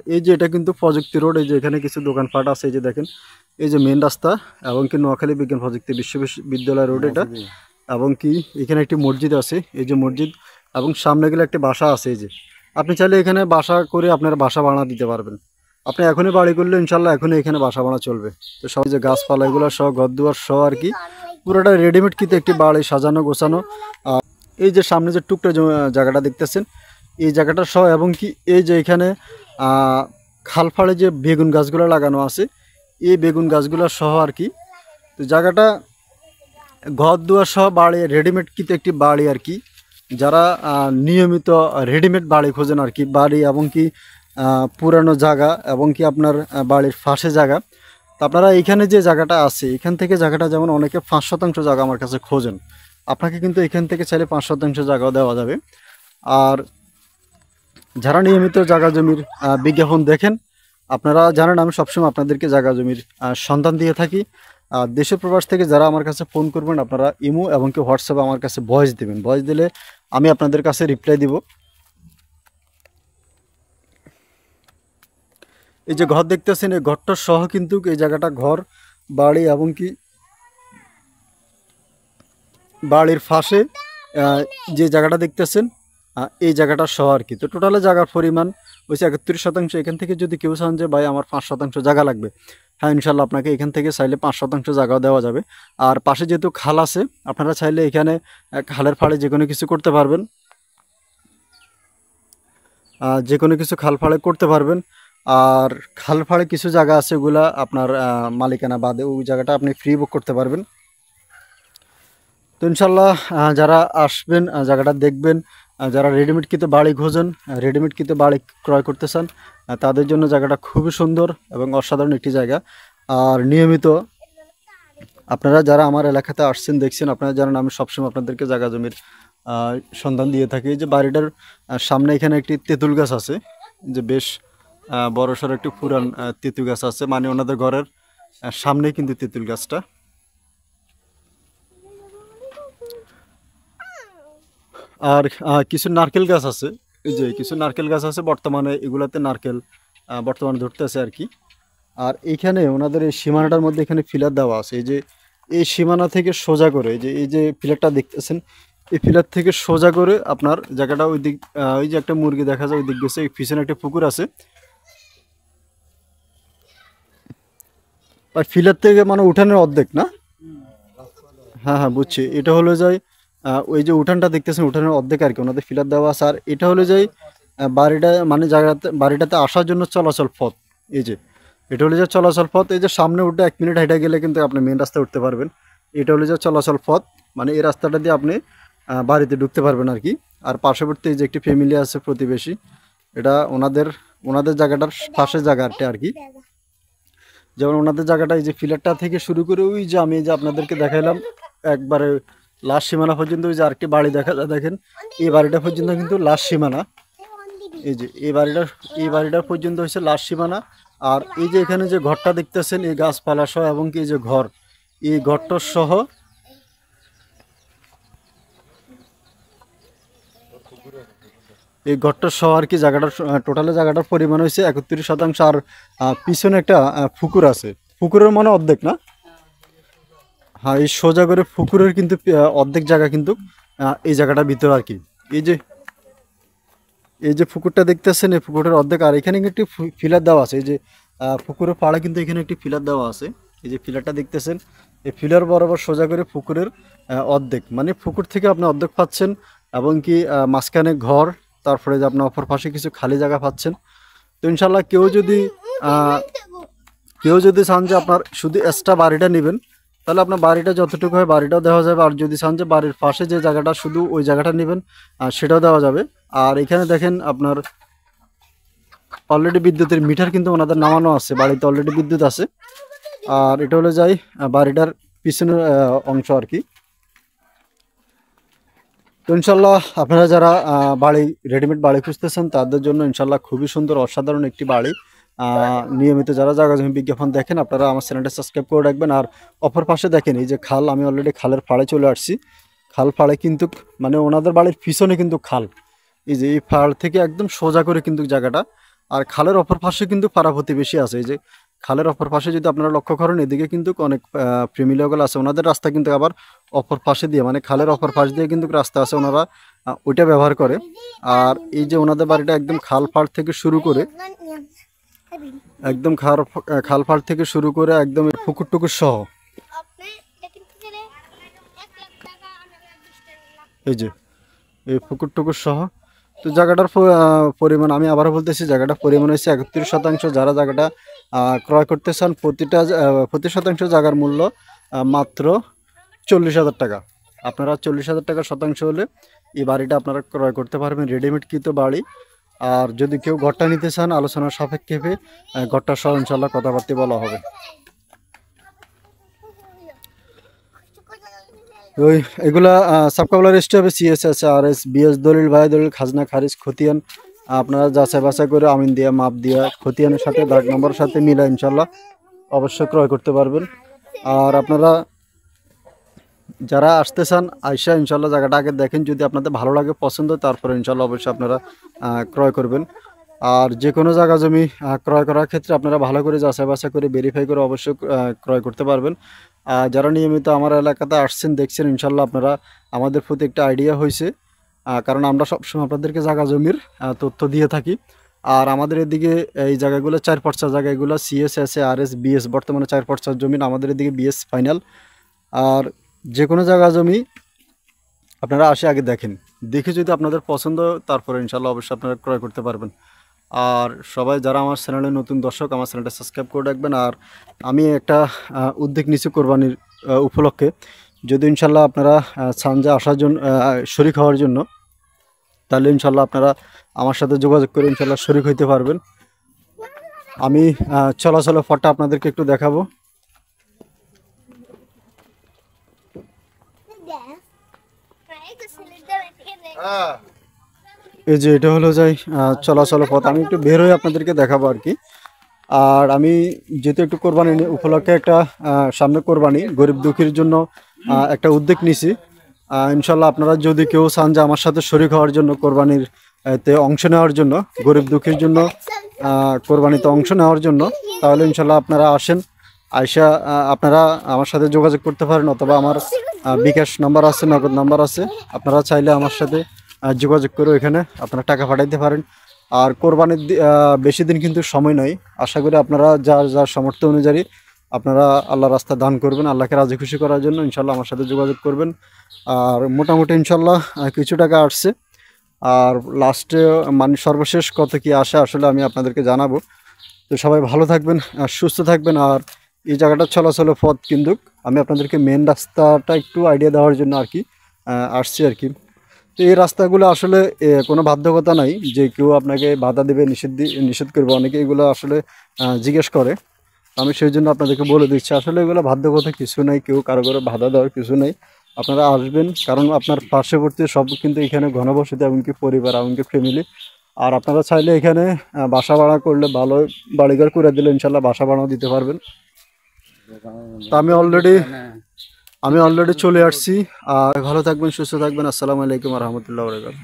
এই যে এটা কিন্তু প্রযুক্তি রোড, এই যে এখানে কিছু দোকানপাট আছে, এই যে দেখেন এই যে মেন রাস্তা এবং কি নোয়াখালী বিজ্ঞান প্রযুক্তি বিশ্ববিদ্যালয় রোড এটা। এবং কি এখানে একটি মসজিদ আছে, এই যে মসজিদ, এবং সামনে গেলে একটি বাসা আছে। এই যে আপনি চাইলে এখানে বাসা করে আপনার বাসা ভাড়া দিতে পারবেন। আপনি এখনই বাড়ি করলে ইনশাল্লাহ এখনই এখানে বাসা ভাড়া চলবে। তো সব যে গাছপালা এগুলো সহ ঘর দুয়ার সহ আর কি পুরোটা রেডিমেড কিন্তু একটি বাড়ি সাজানো গোছানো। এই যে সামনে যে টুকটা জায়গাটা দেখতেছেন এই জায়গাটা সহ, এবং কি এই যে এখানে খালফাড়ে যে বেগুন গাছগুলো লাগানো আছে এই বেগুন গাছগুলো সহ আর কি। তো জায়গাটা ঘর দুয়ার সহ বাড়ি রেডিমেড কিন্তু একটি বাড়ি আর কি। যারা নিয়মিত রেডিমেড বাড়ি খোঁজেন আর কি, বাড়ি এবং কি পুরানো জায়গা এবং কি আপনার বাড়ির পাশে জায়গা, তো আপনারা এইখানে যে জায়গাটা আছে এখান থেকে জায়গাটা যেমন অনেকে 5% জায়গা আমার কাছে খোঁজেন, আপনাকে কিন্তু এখান থেকে চাইলে 5% জায়গাও দেওয়া যাবে। আর যারা নিয়মিত জায়গা জমির বিজ্ঞাপন দেখেন আপনারা জানেন আমি সবসময় আপনাদেরকে জায়গা জমির সন্ধান দিয়ে থাকি। দেশের প্রবাস থেকে যারা আমার কাছে ফোন করবেন আপনারা ইমো এবং কি হোয়াটসঅ্যাপে আমার কাছে ভয়েস দেবেন, ভয়েস দিলে আমি আপনাদের কাছে রিপ্লাই দিব। এই যে ঘর দেখতেছেন এই ঘরটার সহ কিন্তু এই জায়গাটা ঘর বাড়ি এবং কি বাড়ির পাশে যে জায়গাটা দেখতেছেন এই জায়গাটা সহ আর কি। তো টোটালে জায়গার পরিমাণ হচ্ছে 31%। এখান থেকে যদি কেউ চান যে ভাই আমার 5% জায়গা লাগবে, হ্যাঁ ইনশাল্লাহ আপনাকে এখান থেকে চাইলে 5% জায়গাও দেওয়া যাবে। আর পাশে যেহেতু খাল আছে আপনারা চাইলে এখানে খালের ফাড়ে যে কোনো কিছু করতে পারবেন, যে কোনো কিছু খাল ফাড়ে করতে পারবেন। আর খাল ফাড়ে কিছু জায়গা আছে ওগুলা আপনার মালিকানা বাদে ওই জায়গাটা আপনি ফ্রি বুক করতে পারবেন। তো ইনশাল্লাহ যারা আসবেন জায়গাটা দেখবেন, যারা রেডিমেড কিতে বাড়ি খোঁজেন, রেডিমেড কিতে বাড়ি ক্রয় করতে চান, তাদের জন্য জায়গাটা খুবই সুন্দর এবং অসাধারণ একটি জায়গা। আর নিয়মিত আপনারা যারা আমার এলাকাতে আসছেন দেখছেন আপনারা জানেন আমি সবসময় আপনাদেরকে জায়গা জমির সন্ধান দিয়ে থাকি। এই যে বাড়িটার সামনে এখানে একটি তেঁতুল গাছ আছে, যে বেশ বড়সড় একটি পুরান তেঁতুল গাছ আছে, মানে ওনাদের ঘরের সামনেই কিন্তু তেঁতুল গাছটা। আর কিছু নারকেল গাছ আছে, এই যে কিছু নারকেল গাছ আছে বর্তমানে, এগুলাতে নারকেল বর্তমানে ধরতেছে আর কি। আর এইখানে ওনাদের এই সীমানাটার মধ্যে এখানে ফিলার দেওয়া আছে, এই যে এই সীমানা থেকে সোজা করে এই যে ফিলারটা দেখতেছেন এই ফিলার থেকে সোজা করে আপনার জায়গাটা ওই দিক, ওই যে একটা মুরগি দেখা যায় ওই দিক গেছে, পিছনে একটা পুকুর আছে। আর ফিলার থেকে মানে উঠানের অর্ধেক না, হ্যাঁ হ্যাঁ বুঝছি, এটা হলো যাই ওই যে উঠানটা দেখতেছেন উঠানের অর্ধেক আর কি ওনাদের ফিলার দেওয়া আছে। আর এটা হলো যাই বাড়িটা মানে জায়গাতে বাড়িটাতে আসার জন্য চলাচল পথ। এই যে এটা হলো যে চলাচল পথ, এই যে সামনে উঠে 1 মিনিট হেঁটে গেলে কিন্তু আপনি মেন রাস্তায় উঠতে পারবেন। এটা হলো যে চলাচল পথ, মানে এই রাস্তাটা দিয়ে আপনি বাড়িতে ঢুকতে পারবেন আর কি। আর পার্শ্ববর্তী যে একটি ফ্যামিলি আছে প্রতিবেশী, এটা ওনাদের জায়গাটার পাশে জায়গাটা আর কি। যেমন ওনাদের জায়গাটা এই যে ফিলারটা থেকে শুরু করে ওই যে আমি যে আপনাদেরকে দেখাইলাম একবারে লাস্ট সীমানা পর্যন্ত, ওই যে আরেকটি বাড়ি দেখা যায় দেখেন এই বাড়িটা পর্যন্ত কিন্তু লাস্ট সীমানা। এই যে এই বাড়িটার পর্যন্ত হচ্ছে লাস্ট সীমানা। আর এই যে এখানে যে ঘরটা দেখতেছেন এই গাছপালা সহ এবং কি এই যে ঘর, এই ঘরটার সহ এই ঘরটার সহ আর কি জায়গাটার টোটালে জায়গাটার পরিমাণ হয়েছে 31%। আর পিছনে একটা পুকুর আছে, পুকুরের মানে অর্ধেক না, হ্যাঁ এই সোজা করে পুকুরের কিন্তু অর্ধেক জায়গা কিন্তু এই জায়গাটার ভিতরে আর কি। এই যে পুকুরটা দেখতেছেন এই পুকুরের অর্ধেক। আর এখানে একটি ফিলার দেওয়া আছে, এই যে পুকুরের পাড়ে কিন্তু এখানে একটি ফিলার দেওয়া আছে, এই যে ফিলারটা দেখতেছেন এই ফিলার বরাবর সোজা করে পুকুরের অর্ধেক, মানে পুকুর থেকে আপনি অর্ধেক পাচ্ছেন এবং কি মাঝখানে ঘর, তারপরে যে আপনার অপর পাশে কিছু খালি জায়গা পাচ্ছেন। তো ইনশাল্লাহ কেউ যদি চান যে আপনার শুধু এক্সট্রা বাড়িটা নেবেন তাহলে আপনার বাড়িটা যতটুকু হয় বাড়িটাও দেওয়া যাবে। আর যদি চান যে বাড়ির পাশে যে জায়গাটা শুধু ওই জায়গাটা নেবেন সেটাও দেওয়া যাবে। আর এখানে দেখেন আপনার অলরেডি বিদ্যুতের মিটার কিন্তু ওনাদের নামানো আছে, বাড়িতে অলরেডি বিদ্যুৎ আছে। আর এটা হলো যাই বাড়িটার পিছনের অংশ আর কি। তো ইনশাল্লাহ আপনারা যারা রেডিমেড বাড়ি খুঁজতেছেন তাদের জন্য ইনশাল্লাহ খুবই সুন্দর অসাধারণ একটি বাড়ি। নিয়মিত যারা জায়গা জমি বিজ্ঞাপন দেখেন আপনারা আমার চ্যানেলটা সাবস্ক্রাইব করে রাখবেন। আর অপর পাশে দেখেন এই যে খাল, আমি অলরেডি খালের ফাড়ে চলে আসছি। খাল ফাড়ে কিন্তু মানে ওনাদের বাড়ির পিছনে কিন্তু খাল, এই যে এই ফাড় থেকে একদম সোজা করে কিন্তু জায়গাটা আর খালের অপর পাশে কিন্তু পাড়া প্রতিবেশী আছে। এই যে খালের অপর পাশে যদি আপনারা লক্ষ্য করেন, এদিকে কিন্তু অনেক ফ্যামিলি লোকাল আছে, ওনাদের রাস্তা কিন্তু আবার অপর পাশে দিয়ে, মানে খালের অপর পাশ দিয়ে কিন্তু রাস্তা আছে, ওনারা ওইটা ব্যবহার করে। আর এই যে ওনাদের বাড়িটা একদম খাল পাড় থেকে শুরু করে, একদম খাল পাড় থেকে শুরু করে একদম পুকুর টুকুর সহ, এই যে এই পুকুর টুকুর সহ। তো জায়গাটার পরিমাণ আমি আবারও বলতেছি, জায়গাটার পরিমাণ হচ্ছে 31%। যারা জায়গাটা ক্রয় করতে চান, প্রতি শতাংশ জায়গার মূল্য মাত্র 40,000 টাকা। আপনারা 40,000 টাকা শতাংশ হলে এই বাড়িটা আপনারা ক্রয় করতে পারবেন, রেডিমেড কৃত বাড়ি। আর যদি কেউ ঘরটা নিতে চান, আলোচনার সাপেক্ষে ঘরটা সহ ইনশাল্লাহ কথাবার্তা বলা হবে। ওই এগুলা সাবকাবলা রেজিস্ট্রি হবে, CSS RS BS দলিল বাই দলিল খাজনা খারিজ খতিয়ান আপনারা যাচাই বাছাই করে আমিন দিয়া মাপ দিয়া খতিয়ানের সাথে দাগ নম্বরের সাথে মিলা ইনশাল্লাহ অবশ্যই ক্রয় করতে পারবেন। আর আপনারা যারা আসতে চান আইসা ইনশাল্লাহ জায়গাটা আগে দেখেন, যদি আপনাদের ভালো লাগে পছন্দ, তারপরে ইনশাল্লাহ অবশ্যই আপনারা ক্রয় করবেন। আর যে কোনো জায়গা জমি ক্রয় করার ক্ষেত্রে আপনারা ভালো করে যাচাই বাছাই করে ভেরিফাই করে অবশ্যই ক্রয় করতে পারবেন। যারা নিয়মিত আমার এলাকাতে আসছেন দেখছেন, ইনশাল্লাহ আপনারা আমাদের প্রতি একটা আইডিয়া হয়েছে, কারণ আমরা সবসময় আপনাদেরকে জায়গা জমির তথ্য দিয়ে থাকি। আর আমাদের এদিকে এই জায়গাগুলো 4 পর্চা জায়গাগুলো CSS RS BS বর্তমানে 4 পর্চার জমি, আমাদের এদিকে BS ফাইনাল। আর যে কোনো জায়গা জমি আপনারা আসে আগে দেখেন, দেখে যদি আপনাদের পছন্দ, তারপরে ইনশাল্লাহ অবশ্যই আপনারা ক্রয় করতে পারবেন। আর সবাই যারা আমার চ্যানেলে নতুন দর্শক, আমার চ্যানেলটা সাবস্ক্রাইব করে রাখবেন। আর আমি একটা উদ্যোগ নিচ্ছি কোরবানির উপলক্ষে, যদি ইনশাল্লাহ আপনারা চান যে আসার জন্য, শরিক হওয়ার জন্য, তাহলে ইনশাল্লাহ আপনারা আমার সাথে যোগাযোগ করে ইনশাল্লাহ শরিক হইতে পারবেন। আমি চলাচলের পথটা আপনাদেরকে একটু দেখাবো। এই যে এটা হলো যাই চলাচলের পথ, আমি একটু বের হয়ে আপনাদেরকে দেখাবো আর কি। আর আমি যেহেতু একটু কোরবানি উপলক্ষে একটা সামনে কোরবানি, গরিব দুঃখীর জন্য একটা উদ্যোগ নিছি। ইনশাল্লাহ আপনারা যদি কেউ চান যে আমার সাথে শরিক হওয়ার জন্য, কোরবানির তে অংশ নেওয়ার জন্য, গরিব দুঃখীর জন্য কোরবানিতে অংশ নেওয়ার জন্য, তাহলে ইনশাল্লাহ আপনারা আসেন, আইসা আপনারা আমার সাথে যোগাযোগ করতে পারেন, অথবা আমার বিকাশ নাম্বার আছে, নগদ নাম্বার আছে, আপনারা চাইলে আমার সাথে যোগাযোগ করে এখানে আপনারা টাকা পাঠাইতে পারেন। আর কোরবানির বেশি দিন কিন্তু সময় নয়, আশা করি আপনারা যার সামর্থ্য অনুযায়ী আপনারা আল্লাহ রাস্তা দান করবেন, আল্লাহকে রাজি খুশি করার জন্য ইনশাল্লাহ আমার সাথে যোগাযোগ করবেন। আর মোটামুটি ইনশাল্লাহ কিছু টাকা আসছে, আর লাস্টে মানে সর্বশেষ কত কি আসে আসলে আমি আপনাদেরকে জানাবো। তো সবাই ভালো থাকবেন, সুস্থ থাকবেন। আর এই জায়গাটা চলাচলের পথ কিন্তু আমি আপনাদেরকে মেন রাস্তাটা একটু আইডিয়া দেওয়ার জন্য আর কি আসছি আর কি। তো এই রাস্তাগুলো আসলে কোনো বাধ্যকতা নাই যে কেউ আপনাকে বাধা দেবে, নিষেধ করবে, অনেকে এগুলো আসলে জিজ্ঞেস করে। আমি সেই জন্য আপনাদেরকে বলে দিচ্ছি, আসলে এগুলো বাধ্যকতা কিছু নাই, কেউ কারো করে বাধা দেওয়ার কিছু নেই। আপনারা আসবেন, কারণ আপনার পার্শ্ববর্তী সব কিন্তু এখানে ঘনবসতি, এমনকি পরিবার, এমনকি ফ্যামিলি। আর আপনারা চাইলে এখানে বাসা ভাড়া করলে, ভালো বাড়িঘর করে দিলে ইনশাল্লাহ বাসা ভাড়াও দিতে পারবেন। তো আমি অলরেডি চলে আসছি। আর ভালো থাকবেন, সুস্থ থাকবেন। আসসালামু আলাইকুম রহমতুল্লাহ বরকাতুহু।